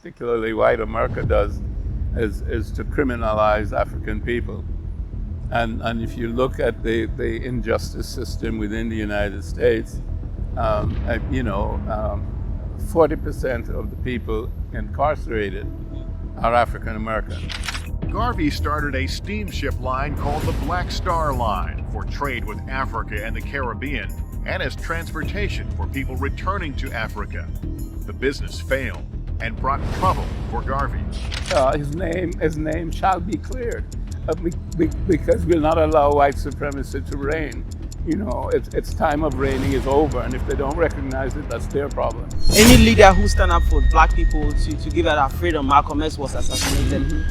particularly white America does, is to criminalize African people. And if you look at the injustice system within the United States, 40% of the people incarcerated are African American. Garvey started a steamship line called the Black Star Line for trade with Africa and the Caribbean, and as transportation for people returning to Africa. The business failed and brought trouble for Garvey. His name shall be cleared because we'll not allow white supremacy to reign. Its time of reigning is over, and if they don't recognize it, that's their problem. Any leader who stand up for black people to give out our freedom, Malcolm X was assassinated.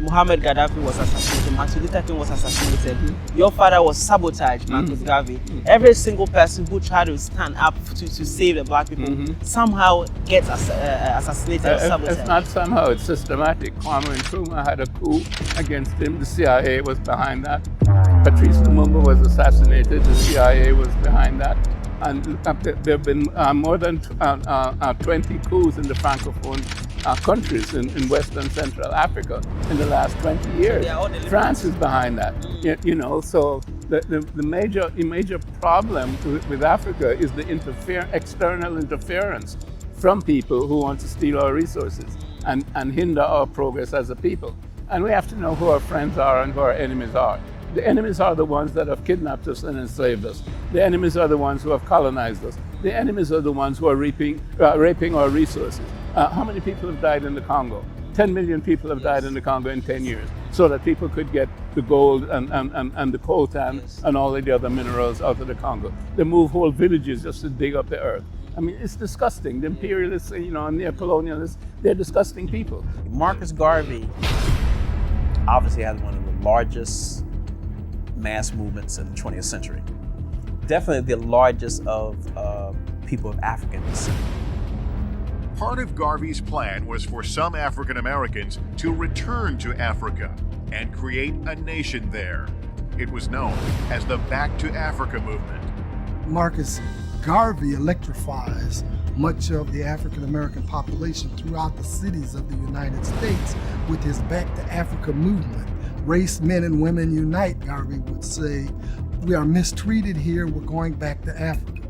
Muhammad Gaddafi was assassinated. Martin Luther King was assassinated. Your father was sabotaged, Marcus Garvey. Every single person who tried to stand up to save the black people somehow gets assassinated or sabotaged. It's not somehow, it's systematic. Kwame Nkrumah had a coup against him. The CIA was behind that. Patrice Lumumba was assassinated. The CIA was behind that. And there have been more than 20 coups in the Francophone countries in West and Central Africa in the last 20 years. France is behind that. So the major problem with Africa is the external interference from people who want to steal our resources and hinder our progress as a people. And we have to know who our friends are and who our enemies are. The enemies are the ones that have kidnapped us and enslaved us. The enemies are the ones who have colonized us. The enemies are the ones who are raping our resources. How many people have died in the Congo? 10 million people have died in the Congo in 10 years, so that people could get the gold and the coltan and all of the other minerals out of the Congo. They move whole villages just to dig up the earth. I mean, it's disgusting. The imperialists, and the colonialists, they're disgusting people. Marcus Garvey obviously has one of the largest mass movements in the 20th century. Definitely the largest of people of African descent. Part of Garvey's plan was for some African Americans to return to Africa and create a nation there. It was known as the Back to Africa movement. Marcus Garvey electrifies much of the African American population throughout the cities of the United States with his Back to Africa movement. Race, men, and women unite, Garvey would say. We are mistreated here, we're going back to Africa.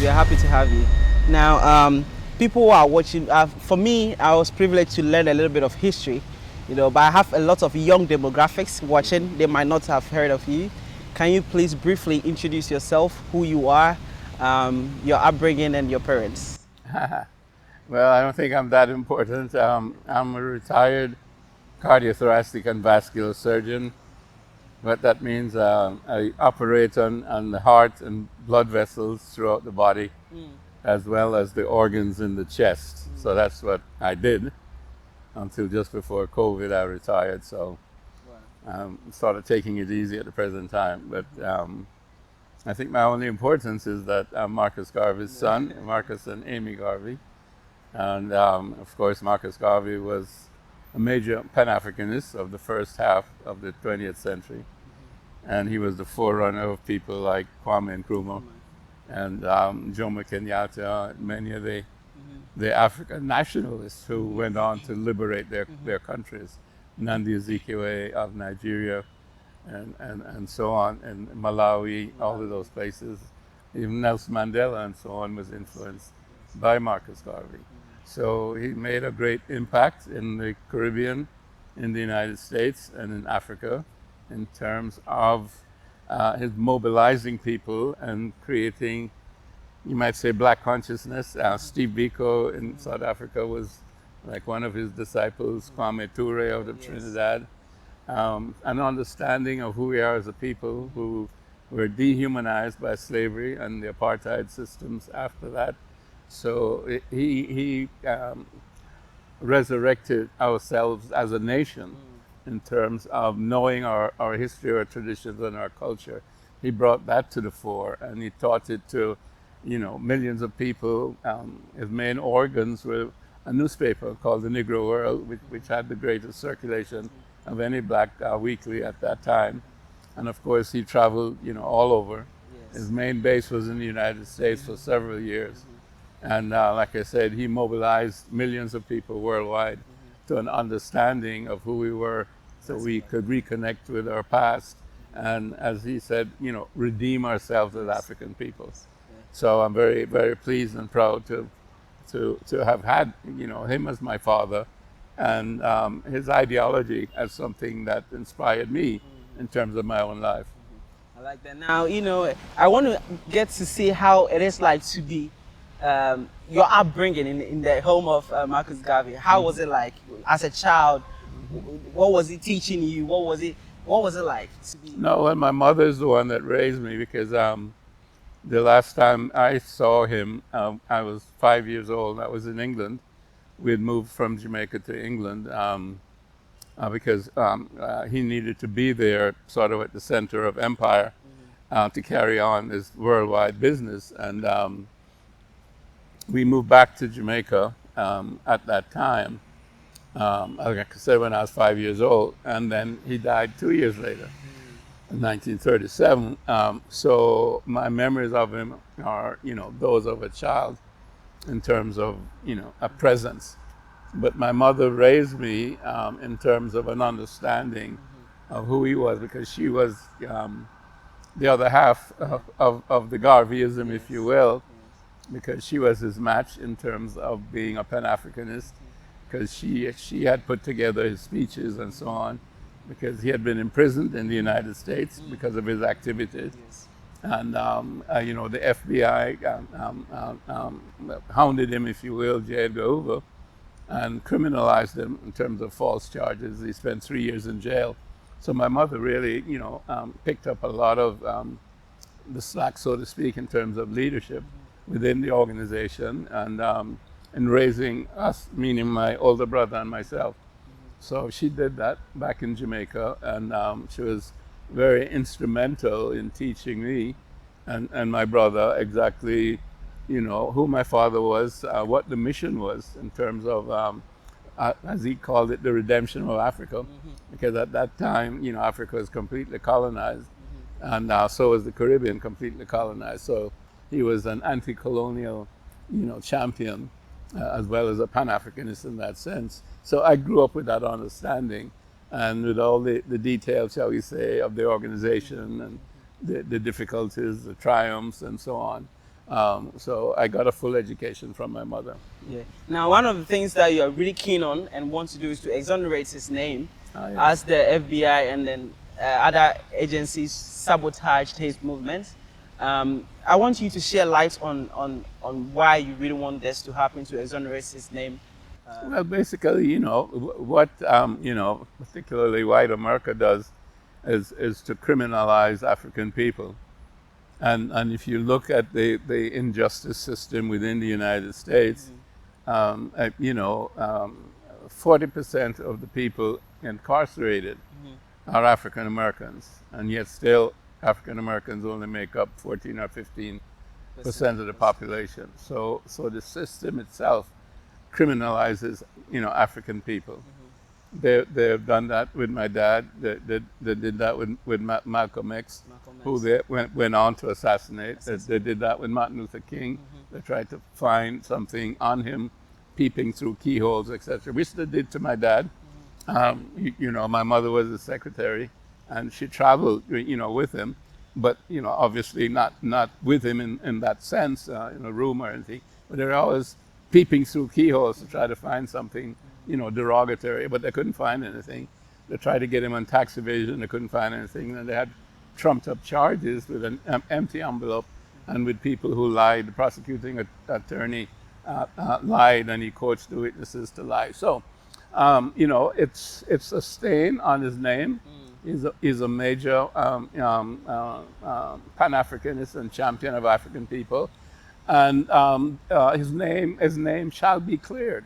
We are happy to have you. Now, people who are watching, for me, I was privileged to learn a little bit of history, but I have a lot of young demographics watching. They might not have heard of you. Can you please briefly introduce yourself, who you are, your upbringing, and your parents? Well, I don't think I'm that important. I'm a retired cardiothoracic and vascular surgeon. What that means, I operate on the heart and blood vessels throughout the body, as well as the organs in the chest. So that's what I did until just before COVID. I retired, so started taking it easy at the present time. But I think my only importance is that I'm Marcus Garvey's son, Marcus and Amy Garvey. And of course, Marcus Garvey was a major Pan-Africanist of the first half of the 20th century. And he was the forerunner of people like Kwame Nkrumah and Jomo Kenyatta, many of the African nationalists who went on to liberate their countries. Nnamdi Azikiwe of Nigeria and so on, and Malawi, all of those places. Even Nelson Mandela and so on was influenced by Marcus Garvey. So he made a great impact in the Caribbean, in the United States, and in Africa in terms of his mobilizing people and creating, you might say, black consciousness. Steve Biko in South Africa was like one of his disciples, Kwame Ture out of Trinidad. An understanding of who we are as a people who were dehumanized by slavery and the apartheid systems after that. So he resurrected ourselves as a nation in terms of knowing our history, our traditions, and our culture. He brought that to the fore, and he taught it to, millions of people. His main organs were a newspaper called The Negro World, which had the greatest circulation of any black weekly at that time. And of course, he traveled, all over. His main base was in the United States for several years. And like I said, he mobilized millions of people worldwide to an understanding of who we were, so we could reconnect with our past. And as he said, redeem ourselves as African people. So I'm very, very pleased and proud to have had, him as my father, and his ideology as something that inspired me in terms of my own life. I like that. Now, I want to get to see how it is like to be your upbringing in the home of Marcus Garvey. How was it like as a child? What was he teaching you? What was it like to be? No, well, my mother is the one that raised me, because the last time I saw him, I was 5 years old. I was in England. We had moved from Jamaica to England because he needed to be there sort of at the center of empire to carry on his worldwide business. And we moved back to Jamaica at that time, like I said, when I was 5 years old. And then he died 2 years later, in 1937. So my memories of him are, those of a child in terms of, a presence. But my mother raised me in terms of an understanding of who he was, because she was the other half of the Garveyism, if you will, because she was his match in terms of being a Pan-Africanist, because she had put together his speeches and so on, because he had been imprisoned in the United States because of his activities. And, the FBI hounded him, if you will, J. Edgar Hoover, and criminalized him in terms of false charges. He spent 3 years in jail. So my mother really, picked up a lot of the slack, so to speak, in terms of leadership within the organization, and in raising us, meaning my older brother and myself. So she did that back in Jamaica, and she was very instrumental in teaching me and my brother exactly, who my father was, what the mission was in terms of, as he called it, the redemption of Africa, because at that time, Africa was completely colonized, and so was the Caribbean completely colonized. So he was an anti-colonial, champion, as well as a Pan-Africanist in that sense. So I grew up with that understanding, and with all the details, shall we say, of the organization and the difficulties, the triumphs, and so on. So I got a full education from my mother. Yeah. Now, one of the things that you are really keen on and want to do is to exonerate his name, as the FBI and then other agencies sabotaged his movement. I want you to share light on why you really want this to happen, to exonerate his name. Well, basically, what particularly white America does is to criminalize African people. And if you look at the injustice system within the United States, 40% of the people incarcerated are African Americans, and yet still African Americans only make up 14 or 15% of the population. So the system itself criminalizes, African people. They've done that with my dad. They did that with Malcolm X, who they went on to assassinate. They did that with Martin Luther King. They tried to find something on him, peeping through keyholes, etc., which they did to my dad. My mother was his secretary, and she traveled, with him, but obviously not with him in that sense, in a room or anything. But they were always peeping through keyholes to try to find something, derogatory, but they couldn't find anything. They tried to get him on tax evasion, they couldn't find anything. And they had trumped up charges with an empty envelope and with people who lied. The prosecuting attorney lied, and he coached the witnesses to lie. So, it's a stain on his name. He's a major Pan-Africanist and champion of African people. And his name shall be cleared,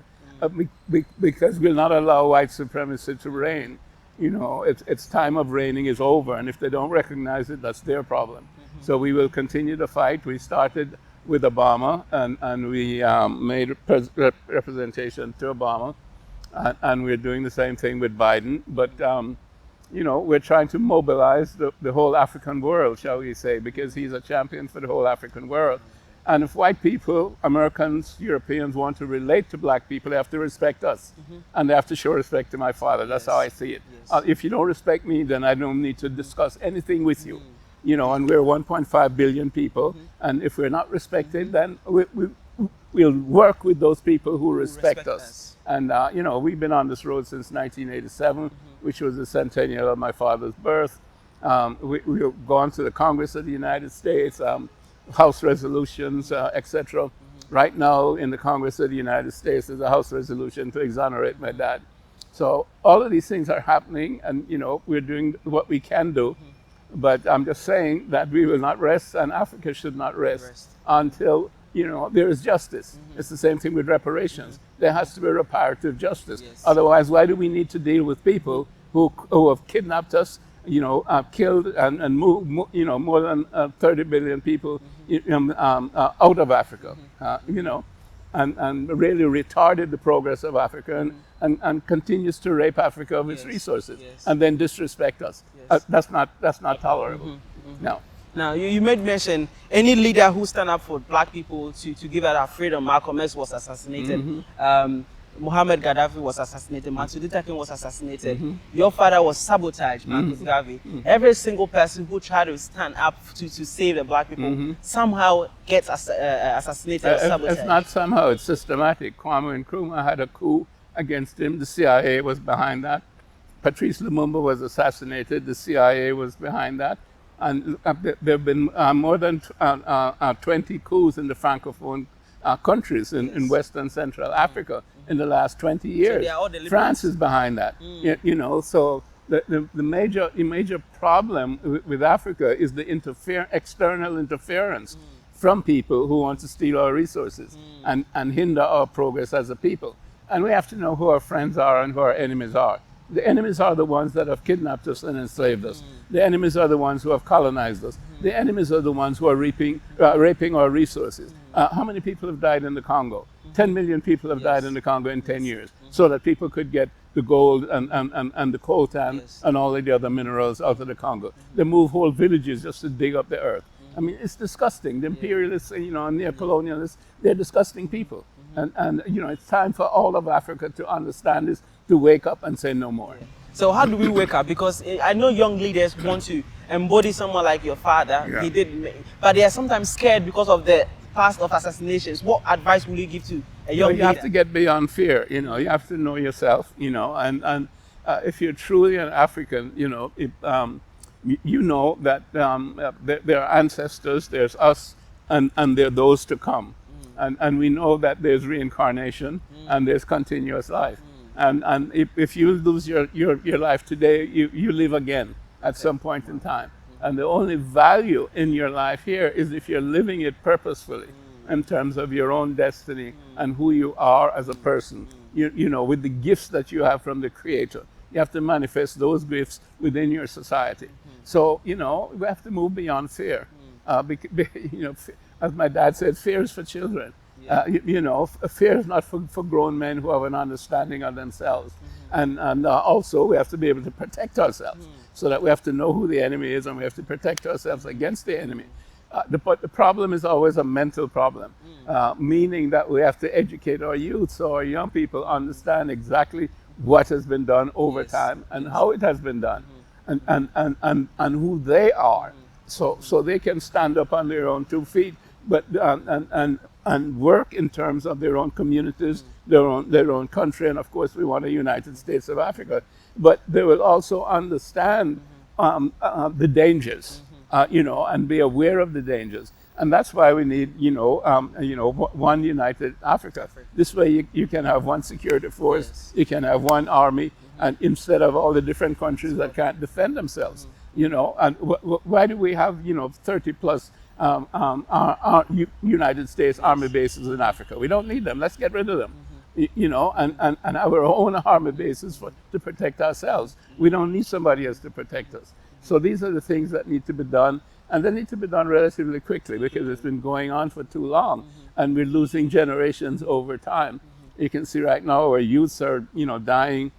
because we'll not allow white supremacy to reign. Its time of reigning is over, and if they don't recognize it, that's their problem. So we will continue to fight. We started with Obama, and we made representation to Obama, and we're doing the same thing with Biden. But we're trying to mobilize the whole African world, shall we say, because he's a champion for the whole African world. And if white people, Americans, Europeans want to relate to black people, they have to respect us. And they have to show respect to my father. That's how I see it. Yes. If you don't respect me, then I don't need to discuss anything with you. You know, and we're 1.5 billion people. And if we're not respected, then we'll work with those people who respect us. And, you know, we've been on this road since 1987, which was the centennial of my father's birth. We've gone to the Congress of the United States, House resolutions, etc. Right now in the Congress of the United States, there's a House resolution to exonerate my dad. So all of these things are happening, and, you know, we're doing what we can do. But I'm just saying that we will not rest, and Africa should not rest until, you know, there is justice. It's the same thing with reparations. There has to be reparative justice. Otherwise, why do we need to deal with people who have kidnapped us, you know, killed and moved, you know, more than 30 billion people out of Africa, you know, and really retarded the progress of Africa and continues to rape Africa of its resources and then disrespect us. That's not tolerable. No. Now, you made mention any leader who stand up for black people to give out our freedom. Malcolm X was assassinated. Muhammad Gaddafi was assassinated. Martin Luther King was assassinated. Your father was sabotaged, Marcus Garvey. Every single person who tried to stand up to save the black people somehow gets assassinated or sabotaged. It's not somehow, it's systematic. Kwame Nkrumah had a coup against him. The CIA was behind that. Patrice Lumumba was assassinated. The CIA was behind that. And there have been more than 20 coups in the Francophone countries in West and Central Africa in the last 20 years. So they are all deliberate. France is behind that. You know, so the major problem with Africa is the external interference from people who want to steal our resources and hinder our progress as a people. And we have to know who our friends are and who our enemies are. The enemies are the ones that have kidnapped us and enslaved us. The enemies are the ones who have colonized us. The enemies are the ones who are raping our resources. How many people have died in the Congo? 10 million people have died in the Congo in 10 years, so that people could get the gold and the coltan and all of the other minerals out of the Congo. They move whole villages just to dig up the earth. I mean, it's disgusting. The imperialists, you know, and the colonialists, they're disgusting people. And you know, it's time for all of Africa to understand this, to wake up and say no more. So how do we wake up? Because I know young leaders want to embody someone like your father. He did, but they are sometimes scared because of the past of assassinations. What advice will you give to a young leader? You have to get beyond fear. You know, you have to know yourself. You know, and if you're truly an African, you know, you know that there are ancestors. There's us, and there are those to come. And we know that there's reincarnation and there's continuous life. And if you lose your life today, you live again at some point in time. And the only value in your life here is if you're living it purposefully in terms of your own destiny and who you are as a person. You know, with the gifts that you have from the Creator. You have to manifest those gifts within your society. So, you know, we have to move beyond fear. You know, as my dad said, fear is for children. You know, fear is not for grown men who have an understanding of themselves. And also we have to be able to protect ourselves. So that we have to know who the enemy is and we have to protect ourselves against the enemy. But the problem is always a mental problem, meaning that we have to educate our youth so our young people understand exactly what has been done over time and how it has been done and who they are. So they can stand up on their own 2 feet, but and work in terms of their own communities, their own country, and of course we want a United States of Africa. But they will also understand the dangers, you know, and be aware of the dangers. And that's why we need, one united Africa. This way you can have one security force, you can have one army, and instead of all the different countries that can't defend themselves. You know, and why do we have, 30 plus United States Army bases in Africa? We don't need them. Let's get rid of them. You know, and our own army bases to protect ourselves. We don't need somebody else to protect us. So these are the things that need to be done, and they need to be done relatively quickly because it's been going on for too long, and we're losing generations over time. You can see right now our youths are, dying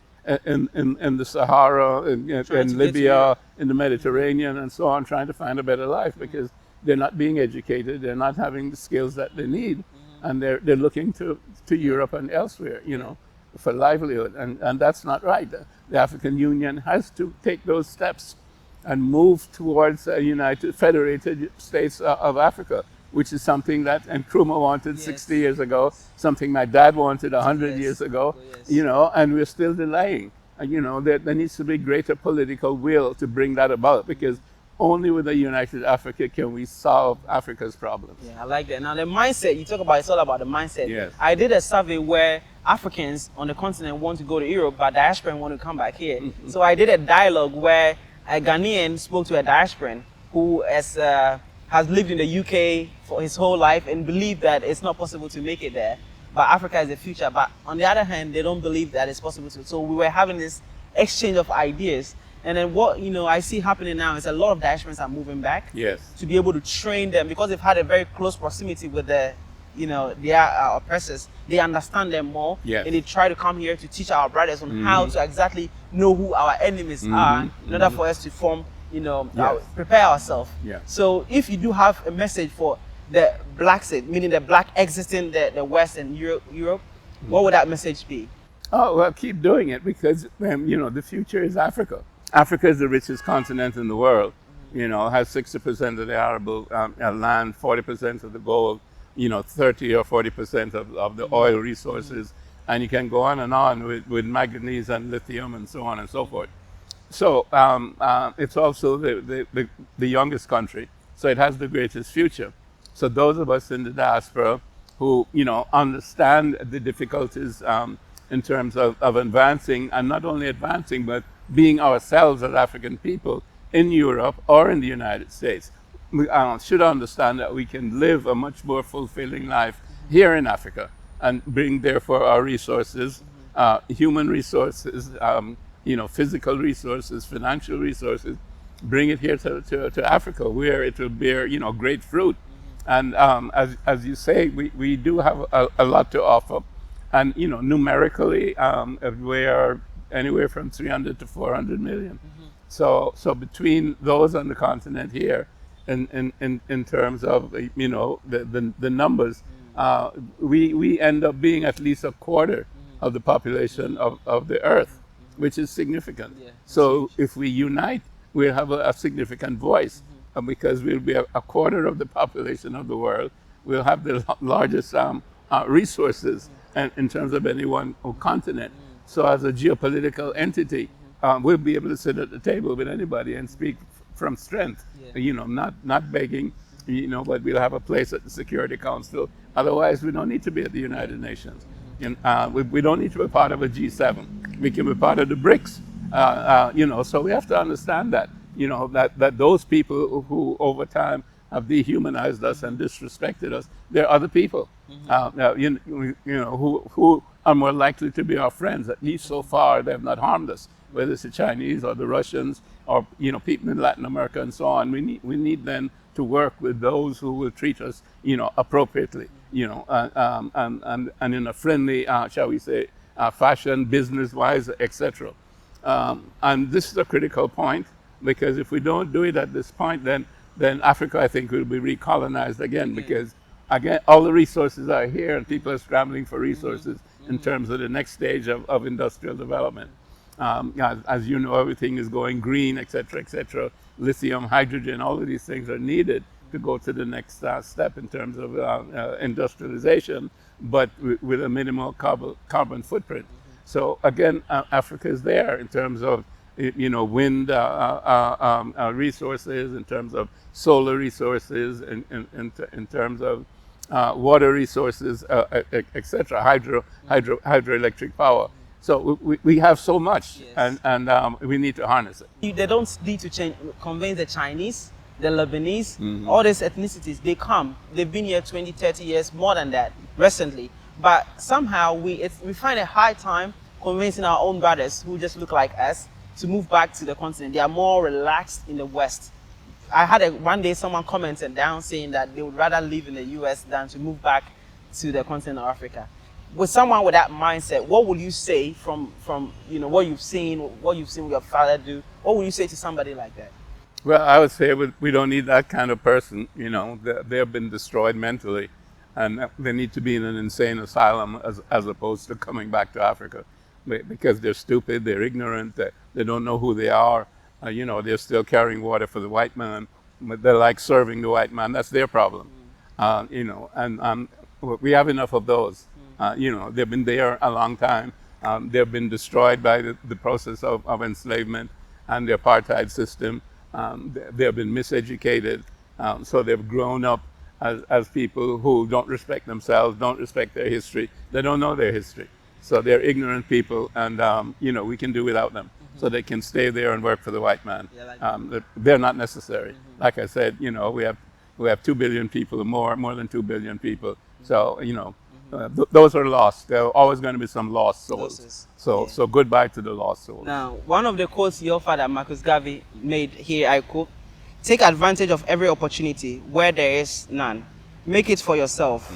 in the Sahara, in Libya, in the Mediterranean, and so on, trying to find a better life because they're not being educated, they're not having the skills that they need, and they're looking to Europe and elsewhere, for livelihood, and that's not right. The African Union has to take those steps and move towards a united, federated states of Africa, which is something that Nkrumah wanted 60 years ago, something my dad wanted 100 years ago, and we're still delaying. And, there needs to be greater political will to bring that about, because only with a united Africa can we solve Africa's problems. Yeah, I like that. Now the mindset, you talk about, it's all about the mindset. Yes. I did a survey where Africans on the continent want to go to Europe, but diasporans want to come back here. So I did a dialogue where a Ghanaian spoke to a diasporan who has lived in the UK for his whole life and believed that it's not possible to make it there, but Africa is the future. But on the other hand, they don't believe that it's possible to. So we were having this exchange of ideas. And then what I see happening now is a lot of diasporans are moving back to be able to train them, because they've had a very close proximity with their oppressors. They understand them more, and they try to come here to teach our brothers on how to exactly know who our enemies are in order for us to form, prepare ourselves. So if you do have a message for the Blaxit, meaning the black exiting the West and Europe, what would that message be? Oh, well, keep doing it, because, the future is Africa. Africa is the richest continent in the world, has 60% of the arable land, 40% of the gold, 30 or 40% of the oil resources. And you can go on and on with manganese and lithium and so on and so forth. So it's also the youngest country, so it has the greatest future. So those of us in the diaspora who, understand the difficulties in terms of advancing, and not only advancing, but being ourselves as African people in Europe or in the United States, we should understand that we can live a much more fulfilling life here in Africa and bring, therefore, our resources, human resources, physical resources, financial resources, bring it here to Africa, where it will bear, great fruit. And as you say, we do have a lot to offer. And, numerically, we are anywhere from 300 to 400 million. So between those on the continent here, in terms of, the numbers, we end up being at least a quarter of the population of the earth, which is significant. So if we unite, we'll have a significant voice, because we'll be a quarter of the population of the world. We'll have the largest resources in terms of any one continent. So as a geopolitical entity, we'll be able to sit at the table with anybody and speak from strength, not begging, but we'll have a place at the Security Council. Otherwise, we don't need to be at the United Nations. And we don't need to be part of a G7. We can be part of the BRICS. So we have to understand that, that those people who over time have dehumanized us and disrespected us, they're other people, who are more likely to be our friends. At least so far, they have not harmed us, whether it's the Chinese or the Russians or, people in Latin America and so on. We need then to work with those who will treat us, appropriately, and in a friendly, shall we say, fashion, business-wise, etc. And this is a critical point, because if we don't do it at this point, then Africa, I think, will be recolonized again, because, again, all the resources are here and people are scrambling for resources in terms of the next stage of industrial development. As you know, everything is going green, etc., etc. Lithium, hydrogen, all of these things are needed to go to the next step in terms of industrialization, but with a minimal carbon footprint. So again, Africa is there in terms of wind resources, in terms of solar resources, in terms of water resources, etc., hydroelectric power. So we have so much, and we need to harness it. They don't need to convince the Chinese, the Lebanese, all these ethnicities. They come. They've been here 20, 30 years, more than that, recently. But somehow we find a hard time convincing our own brothers who just look like us to move back to the continent. They are more relaxed in the West. I had one day someone commented down saying that they would rather live in the US than to move back to the continent of Africa. With someone with that mindset, what would you say from what you've seen with your father do? What would you say to somebody like that? Well, I would say we don't need that kind of person. You know, they have been destroyed mentally, and they need to be in an insane asylum as opposed to coming back to Africa, because they're stupid, they're ignorant, they don't know who they are. You know, they're still carrying water for the white man, but they like serving the white man. That's their problem. You know, and we have enough of those. You know, they've been there a long time. They've been destroyed by the process of enslavement and the apartheid system. They've been miseducated, so they've grown up as people who don't respect themselves, don't respect their history. They don't know their history. So they're ignorant people, and you know, we can do without them. So they can stay there and work for the white man. Yeah, like They're not necessary. Like I said, you know, we have 2 billion people, more than 2 billion people. So you know, those are lost. There are always going to be some lost souls. Losses. So goodbye to the lost souls. Now, one of the quotes your father, Marcus Garvey, made here, I quote, "Take advantage of every opportunity where there is none. Make it for yourself."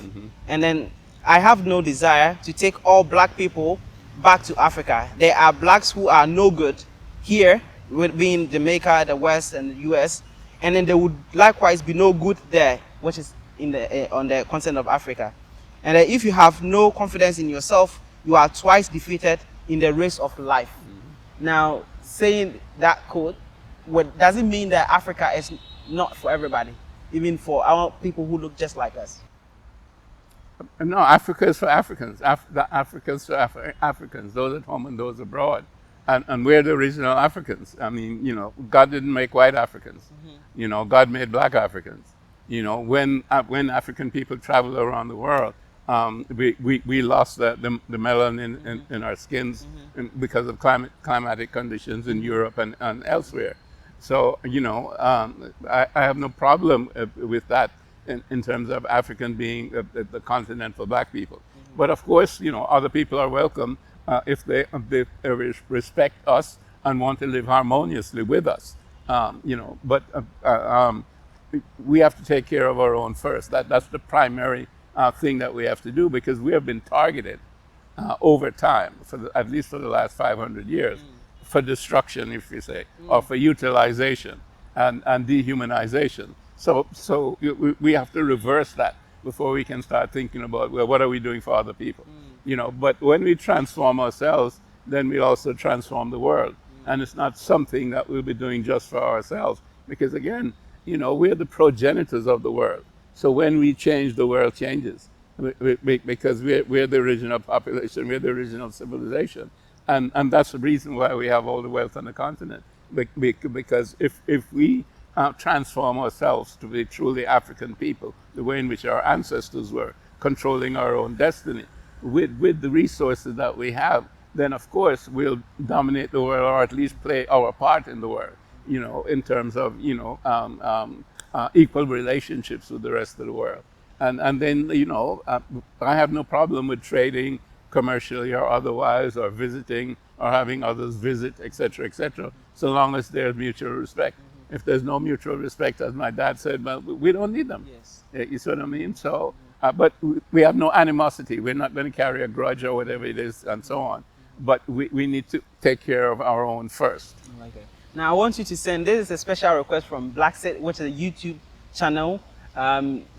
And then, "I have no desire to take all black people back to Africa. There are blacks who are no good here, with being Jamaica, the West, and the US, and then there would likewise be no good there, which is in the on the continent of Africa. And if you have no confidence in yourself, you are twice defeated in the race of life." Now, saying that quote, does it mean that Africa is not for everybody, even for our people who look just like us? No, Africa is for Africans. Africa is for Africans, those at home and those abroad. And we're the original Africans. I mean, you know, God didn't make white Africans. You know, God made black Africans. You know, when African people traveled around the world, we lost the melanin in our skins because of climatic conditions in Europe and elsewhere. So, you know, I have no problem with that in terms of African being the continent for black people. But of course, you know, other people are welcome if they respect us and want to live harmoniously with us. You know, but we have to take care of our own first. That's the primary thing that we have to do, because we have been targeted over time, at least for the last 500 years, for destruction, if you say, or for utilization and dehumanization. So we have to reverse that before we can start thinking about, well, what are we doing for other people? You know, but when we transform ourselves, then we also transform the world. And it's not something that we'll be doing just for ourselves, because again, you know, we're the progenitors of the world. So when we change, the world changes, because we're the original population, we're the original civilization. And that's the reason why we have all the wealth on the continent. Because if we transform ourselves to be truly African people, the way in which our ancestors were, controlling our own destiny, with the resources that we have, then of course we'll dominate the world, or at least play our part in the world, you know, in terms of, you know, equal relationships with the rest of the world. And then, you know, I have no problem with trading commercially or otherwise, or visiting, or having others visit, etc., so long as there's mutual respect. If there's no mutual respect, as my dad said, well, we don't need them. Yes. You see what I mean? So, but we have no animosity. We're not going to carry a grudge or whatever it is, and so on. But we need to take care of our own first. Okay. Now, I want you to send, this is a special request from Blaxit, which is a YouTube channel.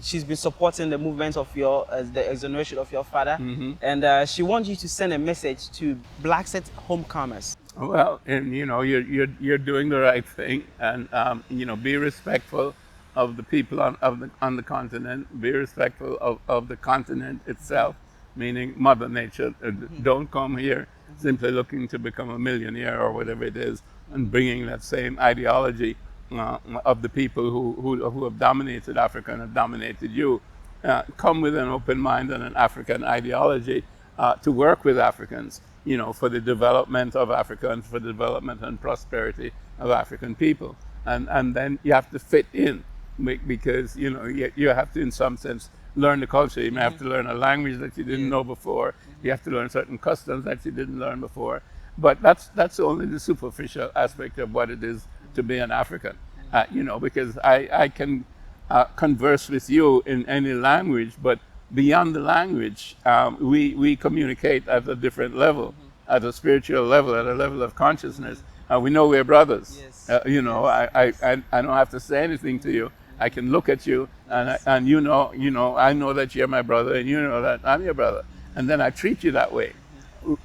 She's been supporting the movement of the exoneration of your father. And she wants you to send a message to Blaxit homecomers. Well, and you know, you're doing the right thing, and you know, be respectful of the people on the continent. Be respectful of the continent itself, meaning Mother Nature. Don't come here simply looking to become a millionaire or whatever it is, and bringing that same ideology of the people who have dominated Africa and have dominated you. Come with an open mind and an African ideology to work with Africans, you know, for the development of Africa and for the development and prosperity of African people. And then you have to fit in, because, you know, you have to, in some sense, learn the culture. You may have to learn a language that you didn't know before. You have to learn certain customs that you didn't learn before. But that's only the superficial aspect of what it is to be an African. You know, because I can converse with you in any language, but beyond the language, we communicate at a different level, at a spiritual level, at a level of consciousness, We know we're brothers. Yes. You know, Yes. I don't have to say anything to you. I can look at you, and you know, I know that you're my brother, and you know that I'm your brother, and then I treat you that way,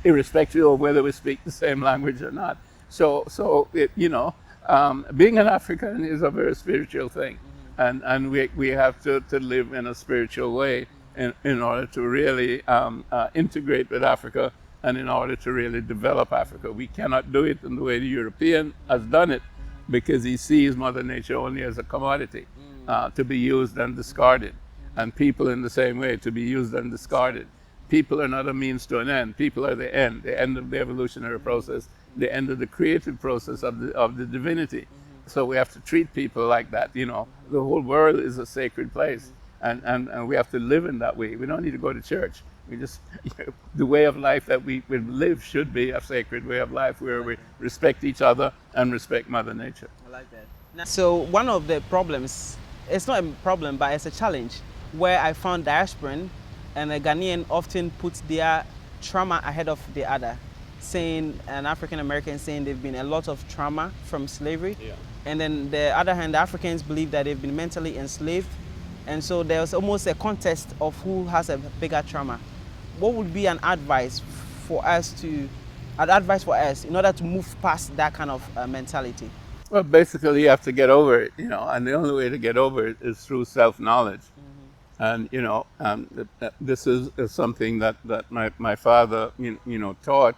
irrespective of whether we speak the same language or not. So being an African is a very spiritual thing, and we have to live in a spiritual way in order to really integrate with Africa, and in order to really develop Africa. We cannot do it in the way the European has done it, because he sees Mother Nature only as a commodity to be used and discarded, and people in the same way, to be used and discarded. People are not a means to an end. People are the end of the evolutionary process, the end of the creative process of the divinity. So we have to treat people like that. You know, the whole world is a sacred place, and we have to live in that way. We don't need to go to church. We just, the way of life that we live should be a sacred way of life, where we respect each other and respect Mother Nature. I like that. So one of the problems, it's not a problem, but it's a challenge, where I found diasporan and a Ghanaian often put their trauma ahead of the other, saying, an African American saying they've been a lot of trauma from slavery. Yeah. And then the other hand, the Africans believe that they've been mentally enslaved. And so there's almost a contest of who has a bigger trauma. What would be an advice for us in order to move past that kind of mentality? Well, basically, you have to get over it, and the only way to get over it is through self-knowledge. And this is something that my father taught.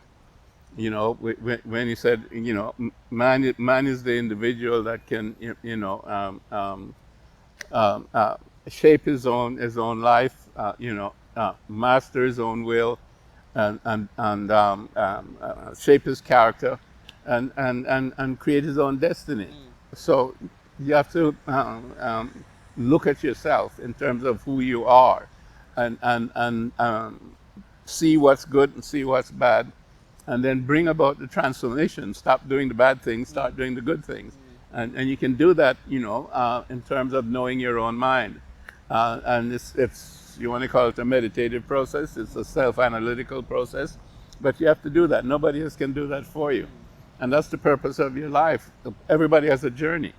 When he said, man is the individual that can shape his own life, master his own will, and shape his character, and create his own destiny. So you have to look at yourself in terms of who you are, and see what's good and see what's bad, and then bring about the transformation. Stop doing the bad things, start doing the good things. And you can do that, in terms of knowing your own mind. And it's, you want to call it a meditative process, it's a self-analytical process, but you have to do that. Nobody else can do that for you. And that's the purpose of your life. Everybody has a journey.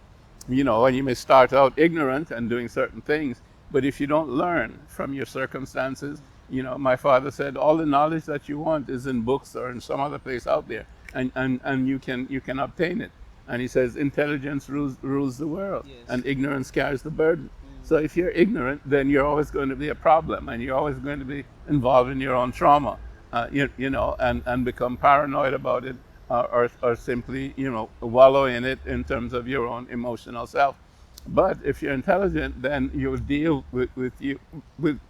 And you may start out ignorant and doing certain things, but if you don't learn from your circumstances, my father said, all the knowledge that you want is in books or in some other place out there, and you can obtain it. And he says, intelligence rules the world, yes, and ignorance carries the burden. So if you're ignorant, then you're always going to be a problem, and you're always going to be involved in your own trauma, and become paranoid about it, or simply, wallow in it in terms of your own emotional self. But if you're intelligent, then you'll deal with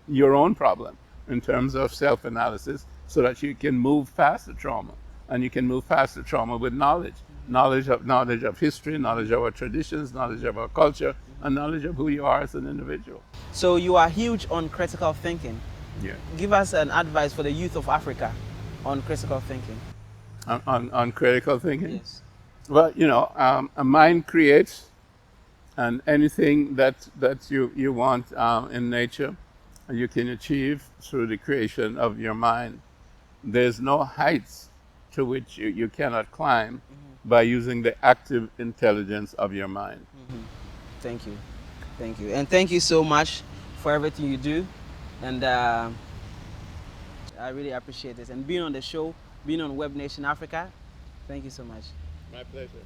your own problem in terms of self-analysis, so that you can move past the trauma, and you can move past the trauma with knowledge. Knowledge of history, knowledge of our traditions, knowledge of our culture, and knowledge of who you are as an individual. So you are huge on critical thinking. Yeah. Give us an advice for the youth of Africa on critical thinking. On critical thinking? Yes. Well, a mind creates, and anything that you want in nature, you can achieve through the creation of your mind. There's no heights to which you cannot climb by using the active intelligence of your mind. Thank you. And thank you so much for everything you do. And I really appreciate this. And being on the show, being on Web Nation Africa, thank you so much. My pleasure.